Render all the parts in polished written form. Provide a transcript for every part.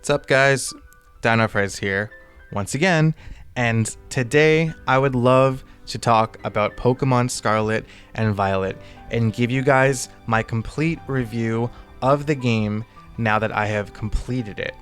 What's up, guys? Dinofries here once again, and today I would love to talk about Pokemon Scarlet and Violet and give you guys my complete review of the game now that I have completed it.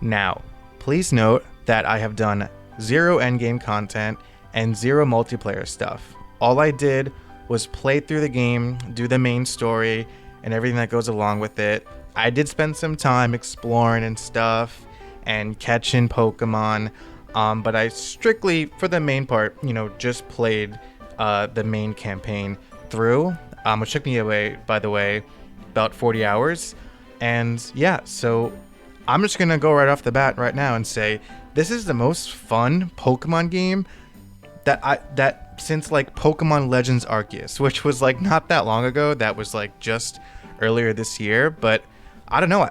Now, please note that I have done zero endgame content and zero multiplayer stuff. All I did was play through the game, do the main story, and everything that goes along with it. I did spend some time exploring and stuff and catching Pokemon, but I strictly, for the main part, just played the main campaign through, which took me away, by the way, about 40 hours. And yeah, so I'm just gonna go right off the bat right now and say this is the most fun Pokemon game that since like Pokemon Legends Arceus, which was like not that long ago. That was like just earlier this year, but I don't know,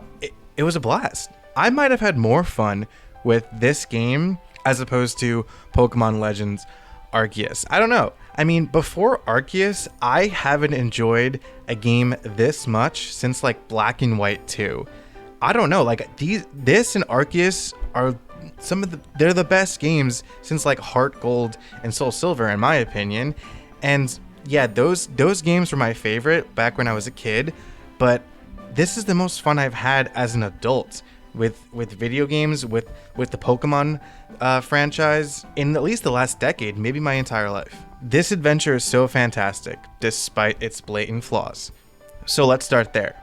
it was a blast. I might have had more fun with this game as opposed to Pokemon Legends Arceus. I don't know. I mean, before Arceus, I haven't enjoyed a game this much since like Black and White 2. I don't know, like this and Arceus are they're the best games since like Heart Gold and Soul Silver, in my opinion. And yeah, those games were my favorite back when I was a kid, but this is the most fun I've had as an adult with video games, with the Pokemon franchise in at least the last decade, maybe my entire life. This adventure is so fantastic, despite its blatant flaws. So let's start there.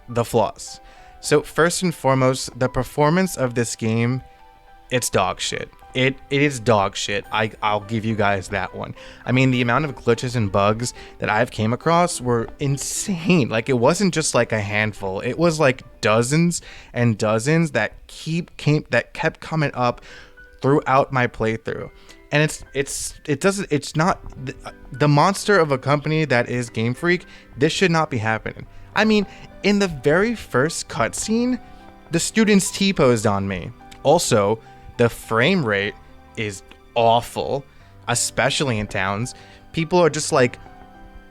The flaws. So first and foremost, the performance of this game, it's dog shit. It is dog shit. I'll give you guys that one. I mean, the amount of glitches and bugs that I've came across were insane. Like, it wasn't just like a handful. It was like dozens and dozens that kept coming up throughout my playthrough. And it's not the monster of a company that is Game Freak. This should not be happening. I mean, in the very first cutscene, the students T-posed on me. Also, the frame rate is awful, especially in towns. People are just like,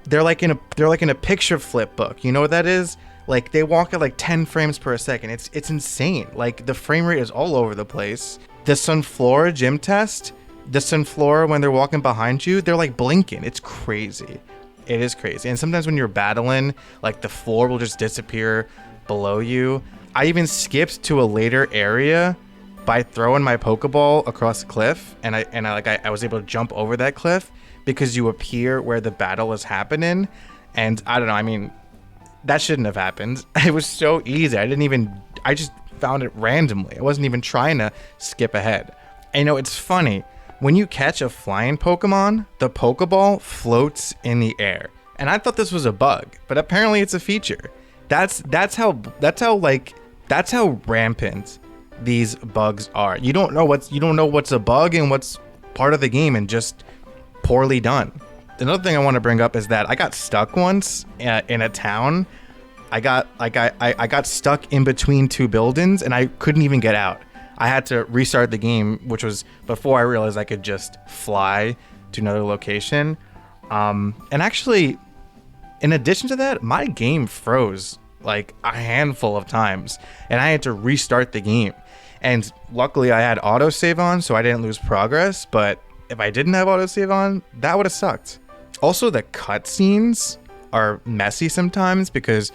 they're like in a picture flip book. You know what that is? Like, they walk at like 10 frames per second. It's insane. Like, the frame rate is all over the place. The Sunflora gym test, the Sunflora, when they're walking behind you, they're like blinking. It's crazy. It is crazy. And sometimes when you're battling, like, the floor will just disappear below you. I even skipped to a later area by throwing my Pokeball across a cliff, and I was able to jump over that cliff because you appear where the battle is happening. And I don't know, I mean, that shouldn't have happened. It was so easy. I just found it randomly. I wasn't even trying to skip ahead. And it's funny, when you catch a flying Pokemon, the Pokeball floats in the air. And I thought this was a bug, but apparently it's a feature. That's how rampant these bugs are. You don't know what's a bug and what's part of the game, and just poorly done. Another thing I want to bring up is that I got stuck once in a town. I got stuck in between two buildings and I couldn't even get out. I had to restart the game, which was before I realized I could just fly to another location. And actually, in addition to that, my game froze like a handful of times and I had to restart the game. And luckily I had autosave on, so I didn't lose progress. But if I didn't have autosave on, that would have sucked. Also, the cutscenes are messy sometimes because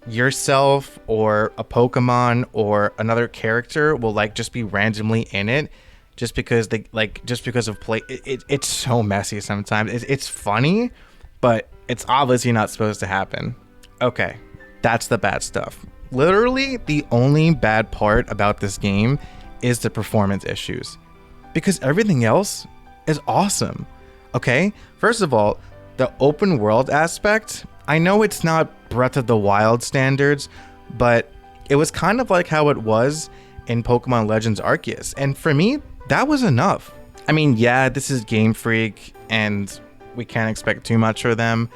yourself or a Pokemon or another character will like just be randomly in it just because of play. It's so messy sometimes. It's funny, but it's obviously not supposed to happen. Okay, that's the bad stuff. Literally, the only bad part about this game is the performance issues, because everything else is awesome. Okay, first of all, the open world aspect, I know it's not Breath of the Wild standards, but it was kind of like how it was in Pokemon Legends Arceus, and for me, that was enough. I mean, yeah, this is Game Freak, and we can't expect too much for them,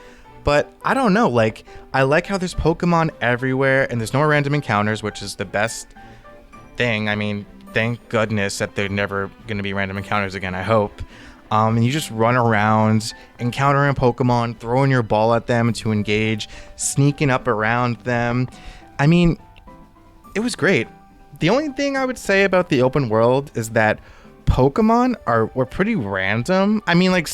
but I don't know, like, I like how there's Pokemon everywhere and there's no random encounters, which is the best thing. I mean, thank goodness that they're never going to be random encounters again, I hope. And you just run around, encountering Pokemon, throwing your ball at them to engage, sneaking up around them. I mean, it was great. The only thing I would say about the open world is that Pokemon were pretty random. I mean, like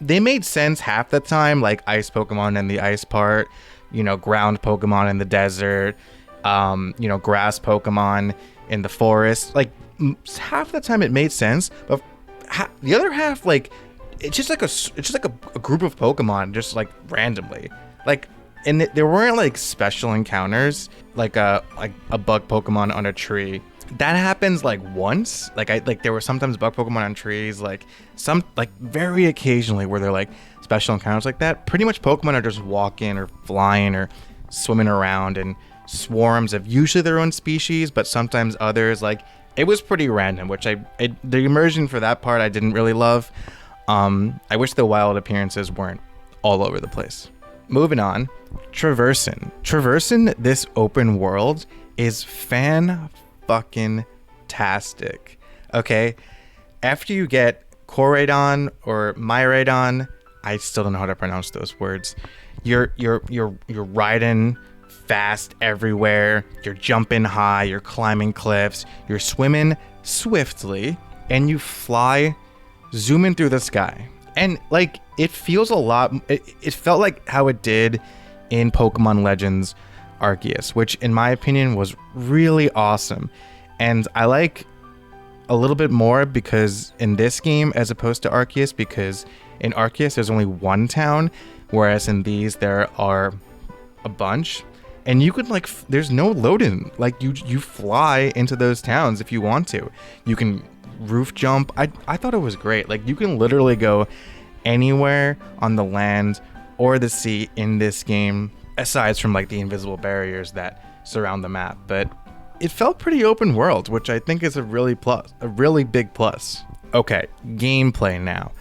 they made sense half the time, like ice Pokemon in the ice part, ground Pokemon in the desert, grass Pokemon in the forest. Like half the time it made sense, but the other half, like it's just like a group of Pokemon just like randomly, like. And there weren't like special encounters, like a bug Pokemon on a tree. That happens like once. Like there were sometimes bug Pokemon on trees, like very occasionally where they're like special encounters like that. Pretty much Pokemon are just walking or flying or swimming around in swarms of usually their own species, but sometimes others. Like it was pretty random, which the immersion for that part I didn't really love. I wish the wild appearances weren't all over the place. Moving on, traversing this open world is fan-fucking-tastic. Okay, after you get Koraidon or Miraidon, I still don't know how to pronounce those words. You're riding fast everywhere. You're jumping high. You're climbing cliffs. You're swimming swiftly, and you fly, zooming through the sky. And like it feels a lot. It felt like how it did in Pokemon Legends Arceus, which in my opinion was really awesome. And I like a little bit more because in this game as opposed to Arceus, because in Arceus there's only one town, whereas in these there are a bunch. And you could there's no load-in. Like you fly into those towns if you want to. You can roof jump. I thought it was great. Like you can literally go anywhere on the land or the sea in this game, aside from like the invisible barriers that surround the map. But it felt pretty open world, which I think is a really big plus. Okay, gameplay now.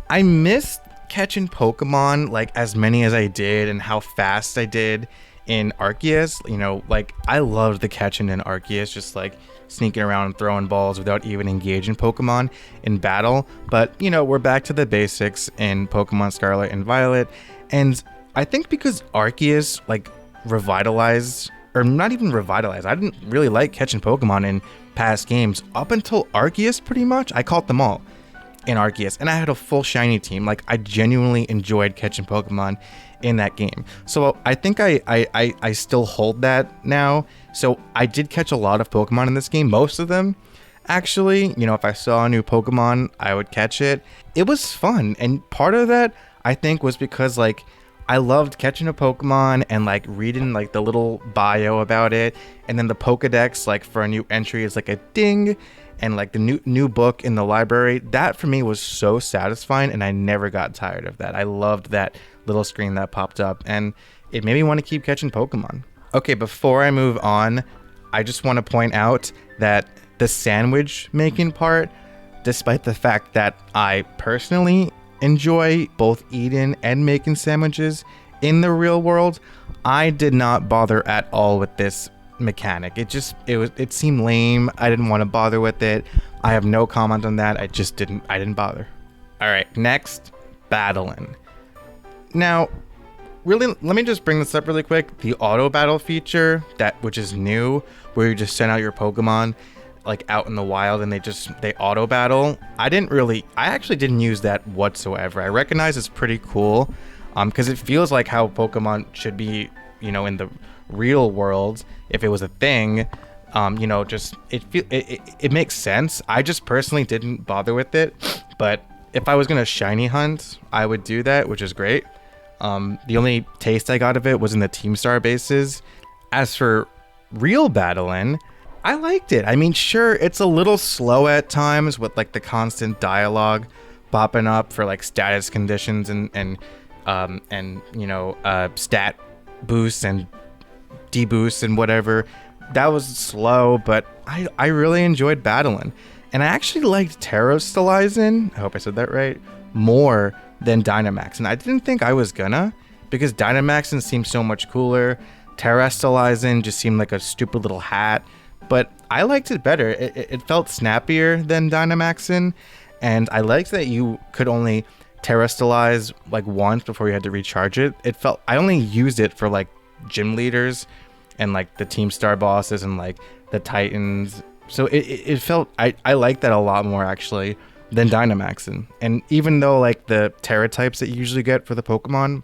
I missed catching Pokemon like as many as I did and how fast I did in Arceus. Like I loved the catching in Arceus, just like sneaking around and throwing balls without even engaging Pokemon in battle. But we're back to the basics in Pokemon Scarlet and Violet, and I think because Arceus like revitalized, or not even revitalized, I didn't really like catching Pokemon in past games up until Arceus. Pretty much I caught them all in Arceus, and I had a full shiny team. Like I genuinely enjoyed catching Pokemon in that game. So I think I still hold that now. So I did catch a lot of Pokemon in this game, most of them actually. If I saw a new Pokemon, I would catch it. It was fun, and part of that I think was because like I loved catching a Pokemon and like reading like the little bio about it, and then the Pokedex like for a new entry is like a ding, and like the new book in the library. That for me was so satisfying, and I never got tired of that. I loved that little screen that popped up, and it made me want to keep catching Pokemon. Okay, before I move on, I just want to point out that the sandwich making part, despite the fact that I personally enjoy both eating and making sandwiches in the real world, I did not bother at all with this mechanic. It seemed lame. I didn't want to bother with it. I have no comment on that. I didn't bother. All right, next, battling. Now, really, let me just bring this up really quick. The auto battle feature, which is new, where you just send out your Pokemon like out in the wild and they auto battle. I actually didn't use that whatsoever. I recognize it's pretty cool, because it feels like how Pokemon should be, in the real world if it was a thing. It makes sense. I just personally didn't bother with it, but if I was gonna shiny hunt, I would do that, which is great. The only taste I got of it was in the Team Star bases. As for real battling, I liked it. I mean, sure, it's a little slow at times with like the constant dialogue popping up for like status conditions and stat boosts and deboosts and whatever. That was slow, but I really enjoyed battling. And I actually liked Terastallizing, I hope I said that right, more than Dynamaxing. I didn't think I was gonna, because Dynamaxing seemed so much cooler. Terastallizing just seemed like a stupid little hat, but I liked it better. It felt snappier than Dynamaxing, and I liked that you could only Terastallize like once before you had to recharge it. I only used it for like gym leaders and like the Team Star bosses and like the Titans. So it felt, I like that a lot more actually than Dynamaxing. And even though like the Terra types that you usually get for the Pokemon,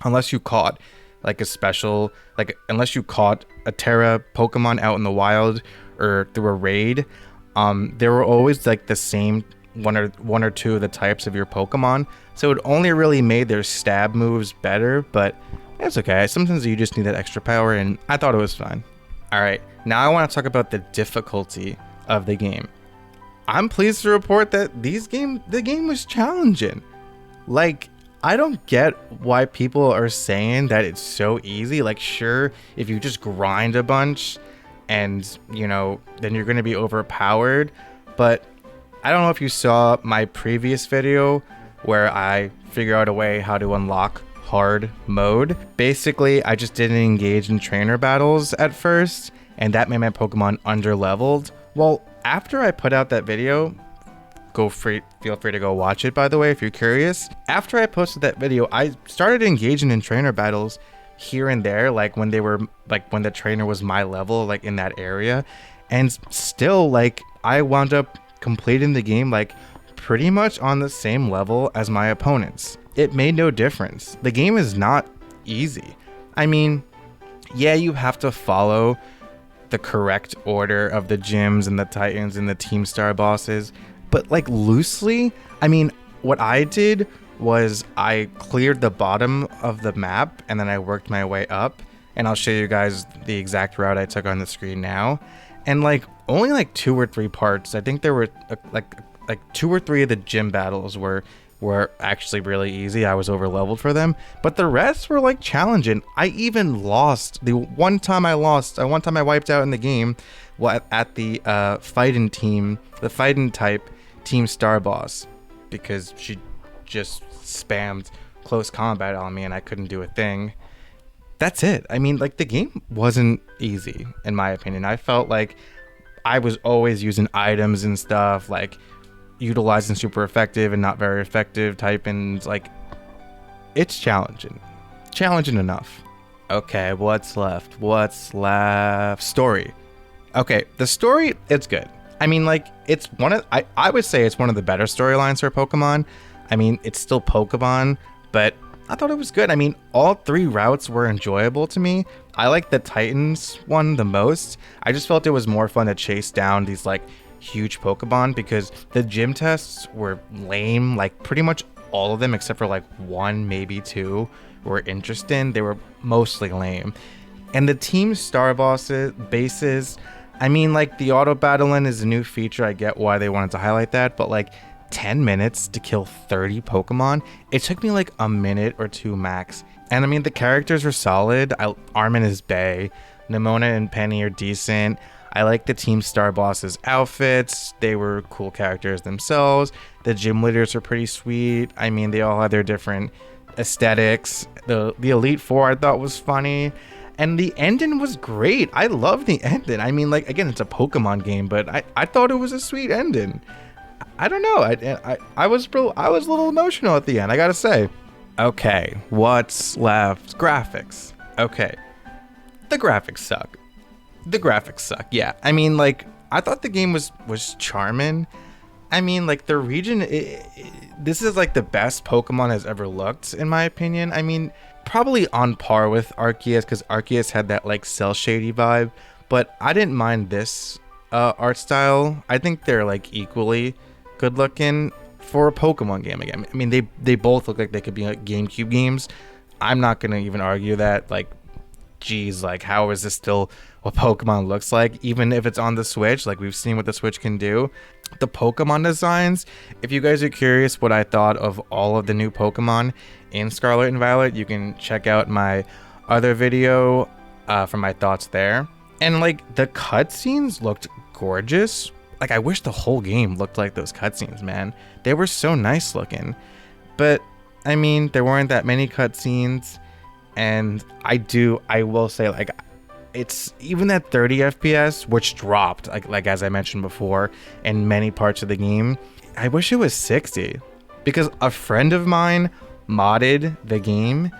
unless you caught like a special, like unless you caught a Terra Pokemon out in the wild or through a raid, there were always like the same one or two of the types of your Pokemon. So it only really made their stab moves better, but it's okay. Sometimes you just need that extra power, and I thought it was fine. All right, now I want to talk about the difficulty of the game. I'm pleased to report that the game was challenging. Like, I don't get why people are saying that it's so easy. Like, sure, if you just grind a bunch and, you know, then you're going to be overpowered. But I don't know if you saw my previous video where I figure out a way how to unlock hard mode. Basically, I just didn't engage in trainer battles at first, and that made my Pokemon underleveled. Well, after I put out that video, feel free to go watch it, by the way, if you're curious. After I posted that video, I started engaging in trainer battles here and there, like when the trainer was my level, like in that area. And still, like, I wound up completing the game like pretty much on the same level as my opponents. It made no difference. The game is not easy. I mean, yeah, you have to follow the correct order of the gyms and the Titans and the Team Star bosses, but like loosely, I mean, what I did was I cleared the bottom of the map and then I worked my way up, and I'll show you guys the exact route I took on the screen now. And like only like 2 or 3 parts, I think there were like 2 or 3 of the gym battles were actually really easy. I was over leveled for them, but the rest were like challenging. I even lost the one time I wiped out in the game at the fighting type Team Star boss, because she just spammed close combat on me and I couldn't do a thing. That's it. I mean, like, the game wasn't easy in my opinion. I felt like I was always using items and stuff, like utilizing super effective and not very effective type, and like, it's challenging enough. Okay, what's left? Story. Okay, the story, it's good. I mean, like, it's I would say it's one of the better storylines for Pokemon. I mean, it's still Pokemon, but I thought it was good. I mean, all 3 routes were enjoyable to me. I like the Titans one the most. I just felt it was more fun to chase down these like huge Pokemon, because the gym tests were lame. Like, pretty much all of them except for like 1, maybe 2 were interesting. They were mostly lame. And the Team Star bases, I mean, like, the auto battling is a new feature. I get why they wanted to highlight that, but like 10 minutes to kill 30 Pokemon, it took me like a minute or 2 max. And I mean, the characters are solid. Armin is bae, Nimona and Penny are decent. I like the Team Star boss's outfits. They were cool characters themselves. The gym leaders are pretty sweet. I mean, they all had their different aesthetics. The Elite Four I thought was funny. And the ending was great. I love the ending. I mean, like, again, it's a Pokemon game, but I thought it was a sweet ending. I don't know. I was a little emotional at the end, I gotta say. Okay, what's left? Graphics. Okay, the graphics suck. Yeah, I mean, like, I thought the game was charming. I mean, like, the region, this is like the best Pokemon has ever looked, in my opinion. I mean, probably on par with Arceus, because Arceus had that like cell shady vibe, but I didn't mind this art style. I think they're like equally good looking for a Pokemon game again. I mean, they both look like they could be like GameCube games. I'm not gonna even argue that. Like, geez, like, how is this still what Pokemon looks like, even if it's on the Switch? Like, we've seen what the Switch can do. The Pokemon designs, if you guys are curious what I thought of all of the new Pokemon in Scarlet and Violet, you can check out my other video for my thoughts there. And like, the cutscenes looked gorgeous. Like, I wish the whole game looked like those cutscenes, man. They were so nice looking. But I mean, there weren't that many cutscenes, and I will say, like, it's even at 30 FPS, which dropped, like as I mentioned before, in many parts of the game. I wish it was 60, because a friend of mine modded the game,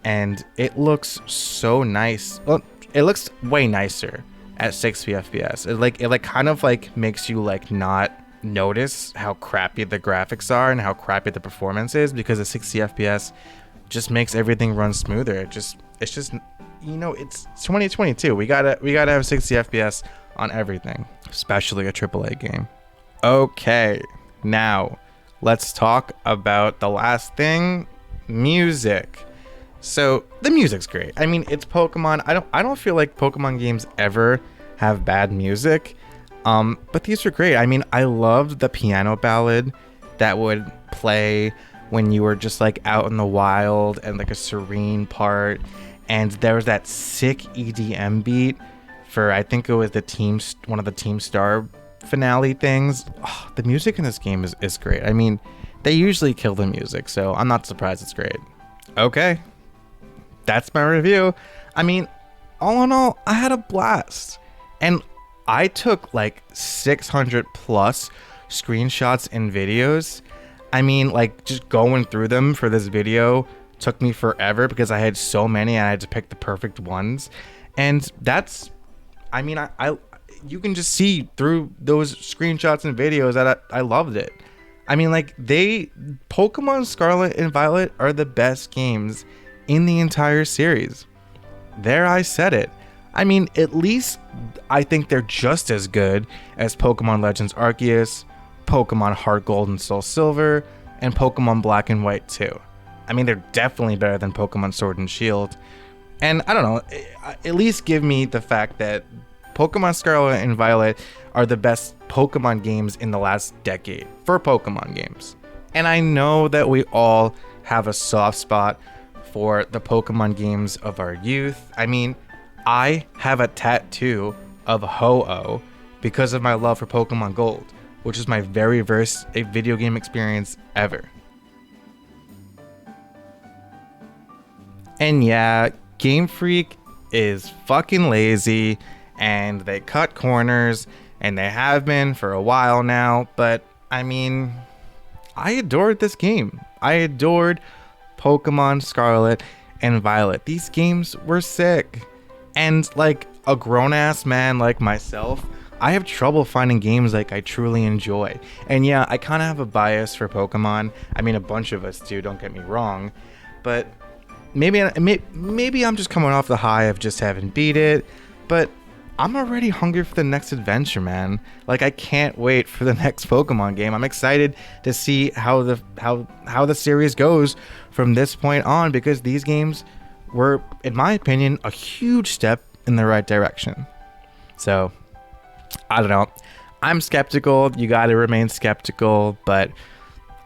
and it looks so nice. Well, it looks way nicer at 60 FPS. It kind of like makes you like not notice how crappy the graphics are and how crappy the performance is, because the 60 FPS just makes everything run smoother. It's just it's 2022. We gotta have 60 FPS on everything, especially a AAA game. Okay, now let's talk about the last thing, music. So the music's great. I mean, it's Pokemon. I don't feel like Pokemon games ever have bad music. But these are great. I mean, I loved the piano ballad that would play when you were just like out in the wild, and like a serene part. And there was that sick EDM beat for, I think it was one of the Team Star finale things. Oh, the music in this game is great. I mean, they usually kill the music, so I'm not surprised it's great. Okay, that's my review. I mean, all in all, I had a blast. And I took like 600 plus screenshots and videos. I mean, like, just going through them for this video took me forever because I had so many and I had to pick the perfect ones. And that's, I mean, you can just see through those screenshots and videos that I loved it. I mean, like, Pokemon Scarlet and Violet are the best games in the entire series. There, I said it. I mean, at least I think they're just as good as Pokemon Legends Arceus, Pokemon Heart Gold and Soul Silver, and Pokemon Black and White 2. I mean, they're definitely better than Pokemon Sword and Shield. And I don't know, at least give me the fact that Pokemon Scarlet and Violet are the best Pokemon games in the last decade for Pokemon games. And I know that we all have a soft spot for the Pokemon games of our youth. I mean, I have a tattoo of Ho-Oh because of my love for Pokemon Gold, which is my very first video game experience ever. And yeah, Game Freak is fucking lazy, and they cut corners, and they have been for a while now, but I mean, I adored this game. I adored Pokemon Scarlet and Violet. These games were sick. And like a grown-ass man like myself, I have trouble finding games like I truly enjoy. And yeah, I kind of have a bias for Pokemon. I mean, a bunch of us do, don't get me wrong. But maybe I'm just coming off the high of just having beat it. But I'm already hungry for the next adventure, man. Like, I can't wait for the next Pokemon game. I'm excited to see how the series goes from this point on, because these games were, in my opinion, a huge step in the right direction. So, I don't know. I'm skeptical. You gotta remain skeptical. But,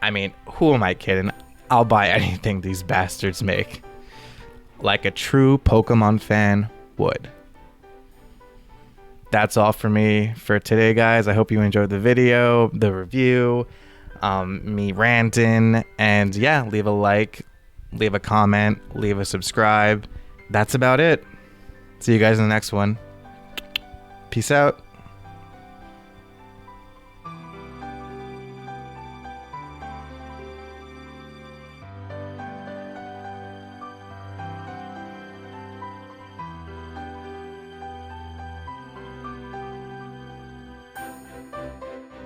I mean, who am I kidding? I'll buy anything these bastards make. Like a true Pokemon fan would. That's all for me for today, guys. I hope you enjoyed the video, the review, me ranting, and yeah, leave a like, leave a comment, leave a subscribe. That's about it. See you guys in the next one. Peace out.